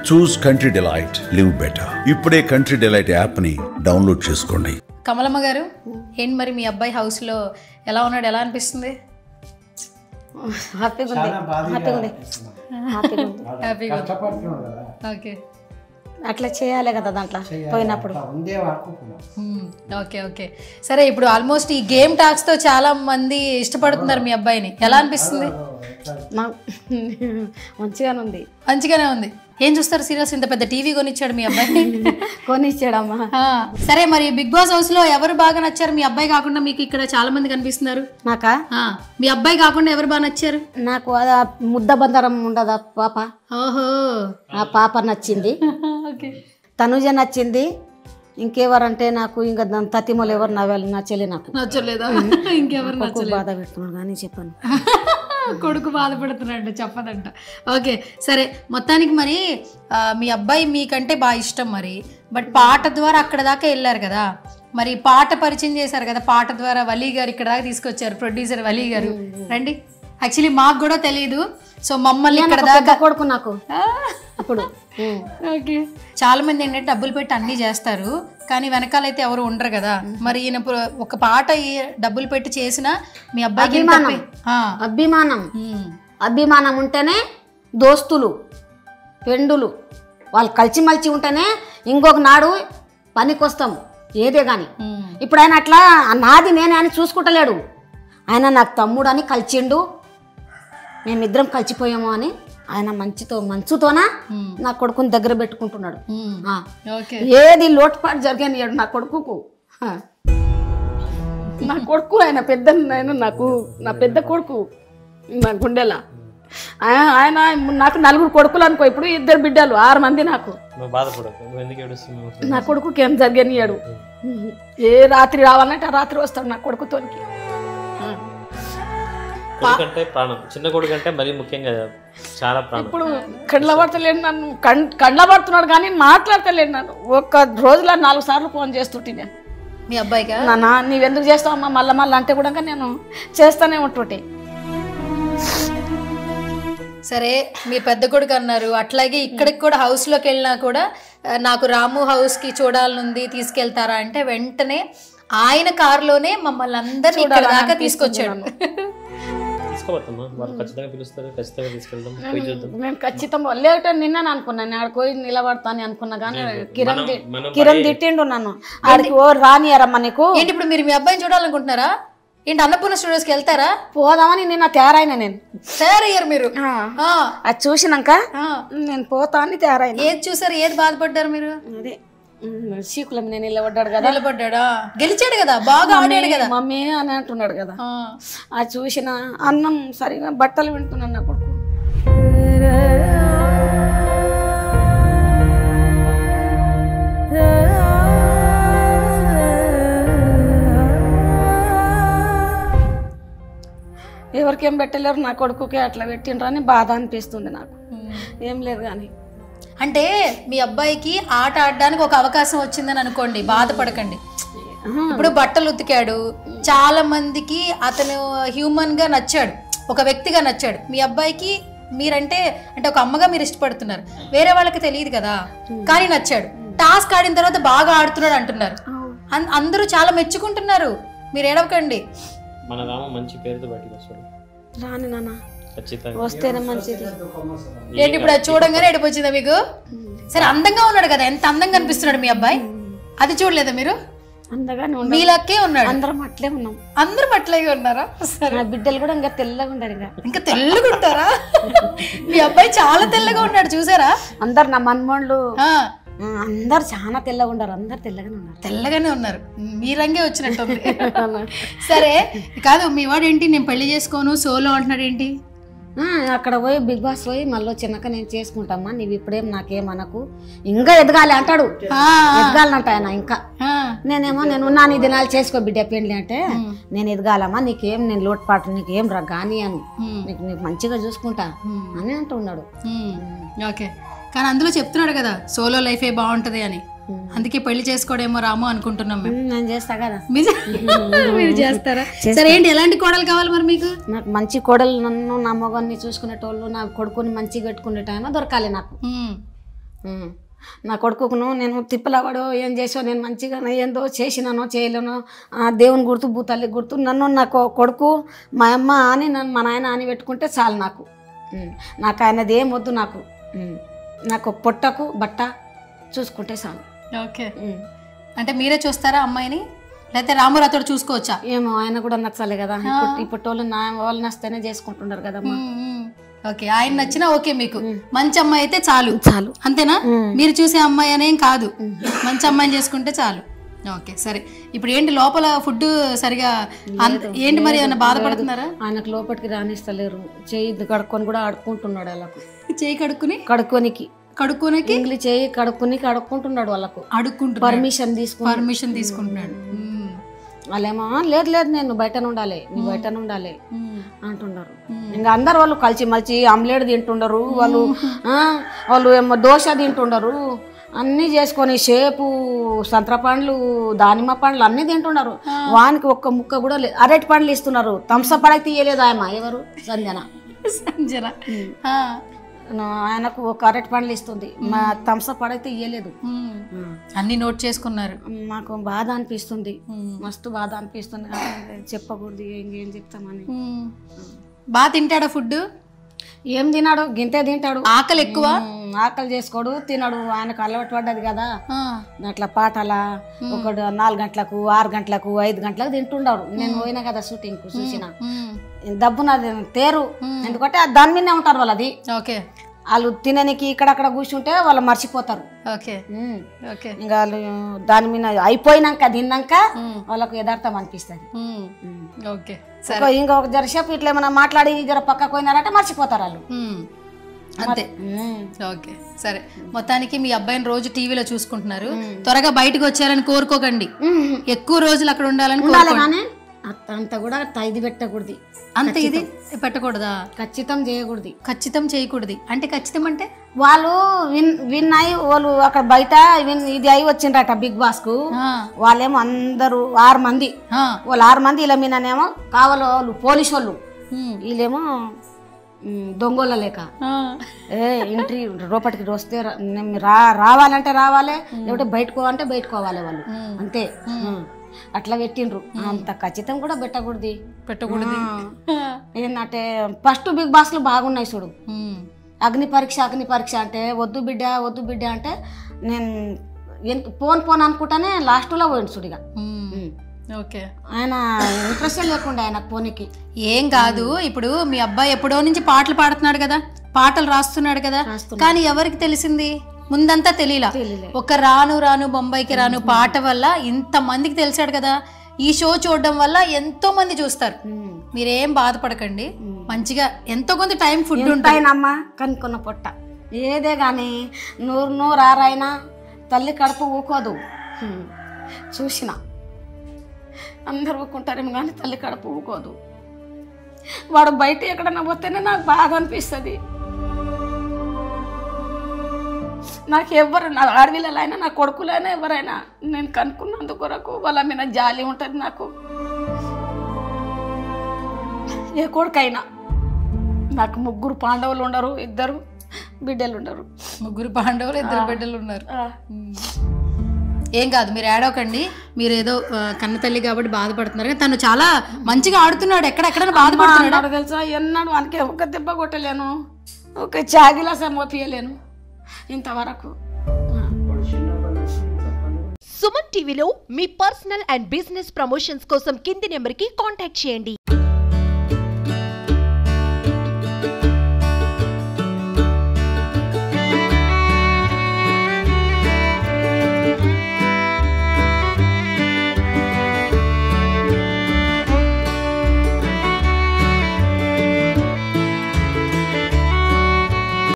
చూస్ country delight, live better. ఇప్పుడే country delight app ని download చేసుకోండి. కమలమ్మ గారు, ఏంటి మరి మీ అబ్బాయి హౌస్ లో ఎలా ఉన్నాడు? ఎలా అనిపిస్తుంది? ఓకే, అట్లా చేయాలి కదా దాంట్లో పోయినప్పుడు. ఓకే ఓకే సరే, ఇప్పుడు ఆల్మోస్ట్ ఈ గేమ్ టాక్స్ తో చాలా మంది ఇష్టపడుతున్నారు మీ అబ్బాయిని. ఎలా అనిపిస్తుంది? మంచిగానే ఉంది. మంచిగానే ఉంది. ఏం చూస్తారు సీరియల్స్? ఇంత పెద్ద టీవీ కొనిచ్చాడు మీ అబ్బాయి. కొనిచ్చాడమ్మా. సరే, మరి బిగ్ బాస్ హౌస్ లో ఎవరు బాగా నచ్చారు? మీ అబ్బాయి కాకుండా మీకు ఇక్కడ చాలా మంది కనిపిస్తున్నారు. నాకా? మీ అబ్బాయి కాకుండా ఎవరు బాగా నచ్చారు? నాకు ముద్ద బందరం ఉండదా పాప, ఓహో ఆ పాప నచ్చింది. తనుజ నచ్చింది. ఇంకెవరంటే నాకు ఇంకా తతిమలు ఎవరు నచ్చలే. నాకు నచ్చలేదా? ఇంకెవరు నచ్చలేదు? బాధ పెడుతున్నాడు కానీ చెప్పాను. కొడుకు బాధపడుతున్నాడు, చెప్పదంట. ఓకే సరే, మొత్తానికి మరి మీ అబ్బాయి మీకంటే బాగా ఇష్టం మరి. బట్ పాట ద్వారా అక్కడ దాకా వెళ్ళారు కదా, మరి పాట పరిచయం చేశారు కదా, పాట ద్వారా వలీ గారు ఇక్కడ దాకా తీసుకొచ్చారు, ప్రొడ్యూసర్ వలీ గారు. రండి. యాక్చువల్లీ మాకు కూడా తెలియదు, సో మమ్మల్ని ఇక్కడ దాకా కొడుకు నాకు ఇప్పుడు. ఓకే, చాలా మంది ఏంటంటే డబ్బులు పెట్టి అన్ని చేస్తారు, కానీ వెనకాలైతే ఎవరు ఉండరు కదా. మరి ఈయన ఒక పాట డబ్బులు పెట్టి చేసిన మీ అబ్బాయికి అభిమానం ఉంటేనే దోస్తులు పెండులు వాళ్ళు కలిసిమలిసి ఉంటేనే ఇంకొక నాడు పనికొస్తాం ఏదే కానీ. ఇప్పుడు ఆయన అట్లా నాది నేనే అని చూసుకుంటలేడు. ఆయన నాకు తమ్ముడు అని కలిసిండు, మేమిద్దరం కలిసిపోయాము అని ఆయన మంచుతోనా నా కొడుకుని దగ్గర పెట్టుకుంటున్నాడు. ఏది లోటుపాటు జరిగానియాడు నా కొడుకుకు. నా కొడుకు ఆయన పెద్ద, నాకు నా పెద్ద కొడుకు నా గుండెలా. ఆయన నాకు 4 కొడుకులు అనుకో, ఇప్పుడు 2 బిడ్డలు 6 మంది. నాకు నా కొడుకుకి ఏం జరిగానియాడు. ఏ రాత్రి రావాలంటే ఆ రాత్రి వస్తాడు నా కొడుకుతోనికి. చిన్న కొడుకు అంటే మరీ ముఖ్యంగా చాలా ప్రాణం. ఇప్పుడు కండ్లబడతలేడు నన్ను, కండ్లబడుతున్నాడు కానీ మాట్లాడతలేడు నన్ను. ఒక్క రోజులో 4 సార్లు ఫోన్ చేస్తుంటే నేను మీ అబ్బాయిగా, నాన్న నీవెందుకు చేస్తావమ్మా మళ్ళీ అంటే కూడా నేను చేస్తానే ఉంటుంటే. సరే, మీరు పెద్ద కొడుకు అన్నారు, అట్లాగే ఇక్కడికి కూడా హౌస్లోకి వెళ్ళినా కూడా నాకు రాము హౌస్కి చూడాలనుంది తీసుకెళ్తారా అంటే వెంటనే ఆయన కారులోనే మమ్మల్ని అందరినీ ఇక్కడ దాకా తీసుకొచ్చాడు. నేను ఖచ్చితంగా లేట నిన్న అనుకున్నాను, ఆడికి పోయి నిలబడతాను అనుకున్నా కానీ కిరణ్ తిట్టిండు నన్ను. ఆడికి ఓ రానియరమ్మా నీకు. ఏంటి ఇప్పుడు మీరు మీ అబ్బాయిని చూడాలనుకుంటున్నారా? ఏంటి అన్నపూర్ణ స్టూడియోస్కి వెళ్తారా? పోదామని నిన్న తయారైనా. నేను తయారయ్యారు మీరు? అది చూసినాక నేను పోతా అని తయారైనా. ఏది చూసారు? ఏది బాధపడ్డారు మీరు? అదే శీకులం నేను నిలబడ్డాడు కదా. నిలబడ్డా, గెలిచాడు కదా, బాగా ఆడాడు కదా మమ్మీ అని అంటున్నాడు కదా. అది చూసిన అన్నం సరిగా బట్టలు వింటున్నాను నా కొడుకు. ఎవరికేం పెట్టలేరు, నా కొడుకుకే అట్లా పెట్టిండ్రు అని బాధ అనిపిస్తుంది నాకు. ఏం లేదు కానీ అంటే మీ అబ్బాయికి ఆట ఆడడానికి ఒక అవకాశం వచ్చిందని అనుకోండి, బాధపడకండి. ఇప్పుడు బట్టలు ఉతికాడు, చాలా మందికి అతను హ్యూమన్ గా నచ్చాడు, ఒక వ్యక్తిగా నచ్చాడు. మీ అబ్బాయికి మీరంటే అంటే ఒక అమ్మగా మీరు ఇష్టపడుతున్నారు, వేరే వాళ్ళకి తెలియదు కదా, కానీ నచ్చాడు. టాస్క్ ఆడిన తర్వాత బాగా ఆడుతున్నాడు అంటున్నారు, అందరూ చాలా మెచ్చుకుంటున్నారు. మీరు ఏడవకండి. మన రామ మంచి పేరుతో బయటికి వస్తాడు. రాని నాన్న వస్తేనే మంచిది. ఏంటి ఇప్పుడు అది చూడంగానే ఎడిపి వచ్చిందా మీకు? సరే, అందంగా ఉన్నాడు కదా, ఎంత అందంగా అనిపిస్తున్నాడు మీ అబ్బాయి, అది చూడలేదా మీరు? అందగానే మీలకే ఉన్నాడు. అందరం అట్లే ఉన్నాం. అందరం అట్లాగే ఉన్నారా? నా బిడ్డలు కూడా ఇంకా తెల్లగా ఉంటారు. ఇంకా తెల్లగా ఉంటారా? మీ అబ్బాయి చాలా తెల్లగా ఉన్నాడు చూసారా? అందరు నా మన్మోళ్ళు అందరు చాలా తెల్లగా ఉన్నారు. అందరు తెల్లగానే ఉన్నారు. మీ రంగే వచ్చినట్టు. సరే కాదు, మీ వాడు ఏంటి నేను పెళ్లి చేసుకోను సోలో అంటున్నాడు ఏంటి? అక్కడ పోయి బిగ్ బాస్ పోయి మళ్ళీ వచ్చినాక నేను చేసుకుంటామా, నీవు ఇప్పుడేం నాకేమనకు, ఇంకా ఎదగాలి అంటాడు. ఎదగాలంట ఆయన. ఇంకా నేనేమో నేను నీ దినాలు చేసుకో బిడ్డ పెండ్లి అంటే, నేను ఎదగాలమ్మా, నీకేం నేను లోటుపాటు నీకేం రా కానీ అని, నీకు మంచిగా చూసుకుంటా అని అంటున్నాడు. ఓకే, కానీ అందులో చెప్తున్నాడు కదా సోలో లైఫే బాగుంటది అని, అందుకే పెళ్లి చేసుకోవడేమో రాము అనుకుంటున్నాం మేము. నేను చేస్తా కదా. మీరు చేస్తారా? సరే, ఏంటి ఎలాంటి కోడలు కావాలి మరి మీకు? నాకు మంచి కోడలు, నన్ను నా మొగాన్ని చూసుకునేటోళ్ళు, నా కొడుకుని మంచిగా పెట్టుకునేటైనా దొరకాలి నాకు. నా కొడుకును నేను తిప్పలవాడో ఏం చేసో నేను మంచిగా ఏందో చేసినానో చేయలేనో దేవుని గుర్తు భూతల్లి గుర్తు నన్ను నా కొడుకు మా అమ్మ అని నన్ను మా నాయన అని పెట్టుకుంటే చాలు నాకు ఆయనది ఏం వద్దు నాకు పొట్టకు బట్ట చూసుకుంటే చాలు. ఓకే, అంటే మీరే చూస్తారా అమ్మాయిని లేకపోతే రామురాతోడు చూసుకోవచ్చా? ఏమో ఆయన కూడా నచ్చాలి కదా, ఇప్పుడు వాళ్ళు నచ్చితేనే చేసుకుంటున్నారు కదమ్మా. ఓకే, ఆయన నచ్చినా ఓకే, మీకు మంచి అమ్మాయి అయితే చాలు చాలు అంతేనా? మీరు చూసే అమ్మాయి అనేం కాదు, మంచి అమ్మాయిని చేసుకుంటే చాలు. ఓకే సరే, ఇప్పుడు ఏంటి లోపల ఫుడ్ సరిగా ఏంటి మరి ఏమైనా బాధపడుతున్నారా? ఆయనకు లోపలికి రానిస్తలేరు, చేయి కడుక్కొని కూడా ఆడుకుంటున్నాడు వాళ్ళకు. చేయి కడుక్కోనికి ఇంగ్లీ చేయి కడుక్కుంటున్నాడు వాళ్ళకు, పర్మిషన్ తీసుకుంటున్నాడు. వాళ్ళేమో లేదు నేను బయట ఉండాలి అంటున్నారు. ఇంకా అందరు వాళ్ళు కలిసి మలిచి ఆమ్లెట్ తింటుండరు, వాళ్ళు ఏమో దోశ తింటుండరు, అన్నీ చేసుకొని షేపు సంత్ర పండ్లు దానిమ్మ పండ్లు అన్నీ తింటున్నారు. వానికి ఒక్క ముక్క కూడా లేదు. అరటి పండ్లు ఇస్తున్నారు, థమ్సప్ పడకి తీయలేదు ఆయమ. ఎవరు? సంజన. ఆయనకు ఒక అరటి పండ్లు ఇస్తుంది, మా థమ్సప్ పడైతే ఇయ్యలేదు. అన్ని నోట్ చేసుకున్నారు. మాకు బాధ అనిపిస్తుంది, మస్తు బాధ అనిపిస్తుంది. చెప్పకూడదు, ఇంకేం చెప్తామని. బాగా తింటాడా ఫుడ్? ఏం తినాడు, గింతే తింటాడు. ఆకలి ఎక్కువ, ఆకలి చేసుకోడు, తినడు. ఆయనకు అలవాటు పడ్డది కదా అట్లా పాటల 4 గంటలకు 6 గంటలకు 5 గంటలకు తింటుండరు. నేను పోయినా కదా షూటింగ్ కు, చూసిన దబ్బున తేరు, ఎందుకంటే దాని మీదనే ఉంటారు వాళ్ళది. ఓకే, వాళ్ళు తిననికి ఇక్కడక్కడ కూర్చుంటే వాళ్ళు మర్చిపోతారు. ఇంకా వాళ్ళు దాని మీద అయిపోయినాక తిన్నాక వాళ్ళకు యథార్థం అనిపిస్తుంది. ఇంకొక జరసేపు ఇట్లా ఏమైనా మాట్లాడి జర పక్కకు పోయినారంటే మర్చిపోతారు వాళ్ళు అంతే. ఓకే సరే, మొత్తానికి మీ అబ్బాయిని రోజు టీవీలో చూసుకుంటున్నారు. త్వరగా బయటకు వచ్చారని కోరుకోకండి, ఎక్కువ రోజులు అక్కడ ఉండాలని. అంత కూడా ఇది పెట్టకూడదు, అంత ఇది పెట్టకూడదా? ఖచ్చితం చేయకూడదు అంటే ఖచ్చితం అంటే వాళ్ళు విన్ అయి వాళ్ళు అక్కడ బయట ఇది అయి వచ్చిండ్రట బిగ్ బాస్ కు. వాళ్ళేమో అందరూ 6 మంది, వాళ్ళు 6 మంది ఇలా మీనేమో కావాలి వాళ్ళు పోలీసు వాళ్ళు, వీళ్ళేమో దొంగోళ్ళ లేక ఎంట్రీ లోపలికి వస్తే రావాలంటే రావాలి, లేకపోతే బయటకోవాలంటే బయటకోవాలి వాళ్ళు, అంతే. అట్లా పెట్టిండ్రు. అంత ఖచ్చితం కూడా పెట్టకూడదు. ఏంటంటే ఫస్ట్ బిగ్ బాస్ లో బాగున్నాయి చూడు, అగ్ని పరీక్ష అంటే వద్దు బిడ్డ అంటే నేను పోన్ అనుకుంటానే లాస్ట్ లో పోయింది చూడు. ఇక ఓకే, ఆయన ఇంట్రెస్ట్ లేకుండా ఆయన పోనీకి. ఏం కాదు, ఇప్పుడు మీ అబ్బాయి ఎప్పుడో నుంచి పాటలు పాడుతున్నాడు కదా, పాటలు రాస్తున్నాడు కదా, కానీ ఎవరికి తెలిసింది? ముందంతా తెలియలా. ఒక రాను బొంబాయికి రాను పాట వల్ల ఇంత మందికి తెలిసాడు కదా. ఈ షో చూడడం వల్ల ఎంతో మంది చూస్తారు. మీరేం బాధపడకండి, మంచిగా ఎంతో కొంత టైం ఫుడ్ ఉంటాయినమ్మా. కనుక్కున్న పొట్ట ఏదే గాని నూరు ఆరైనా తల్లి కడుపు ఊకోదు. చూసిన అందరు ఊకుంటారేమో కానీ తల్లి కడుపు ఊకోదు. వాడు బయట ఎక్కడన్నా పోతేనే నాకు బాగా అనిపిస్తుంది. నాకు ఎవరు, నా ఆడపిల్లలైనా నా కొడుకులైనా ఎవరైనా నేను కనుక్కున్నందుకు కొరకు వాళ్ళ మీద జాలి ఉంటుంది నాకు. ఏ కొడుకైనా నాకు 3 పాండవులు ఉండరు, 2 బిడ్డలు ఉండరు. 3 పాండవులు 2 బిడ్డలు ఉన్నారు. ఏం కాదు, మీరు ఏడవకండి. మీరు ఏదో కన్న తల్లి కాబట్టి బాధపడుతున్నారు, తను చాలా మంచిగా ఆడుతున్నాడు. ఎక్కడెక్కడ బాధపడుతున్నాడు తెలుసా? ఎన్నాడు వానికి ఒక దెబ్బ కొట్టలేను, ఒక చాగిలా సమోపియలేను ఇంతవరకు. సుమన్ టీవీలో మీ పర్సనల్ అండ్ బిజినెస్ ప్రమోషన్స్ కోసం కింది నెంబర్కి కాంటాక్ట్ చేయండి.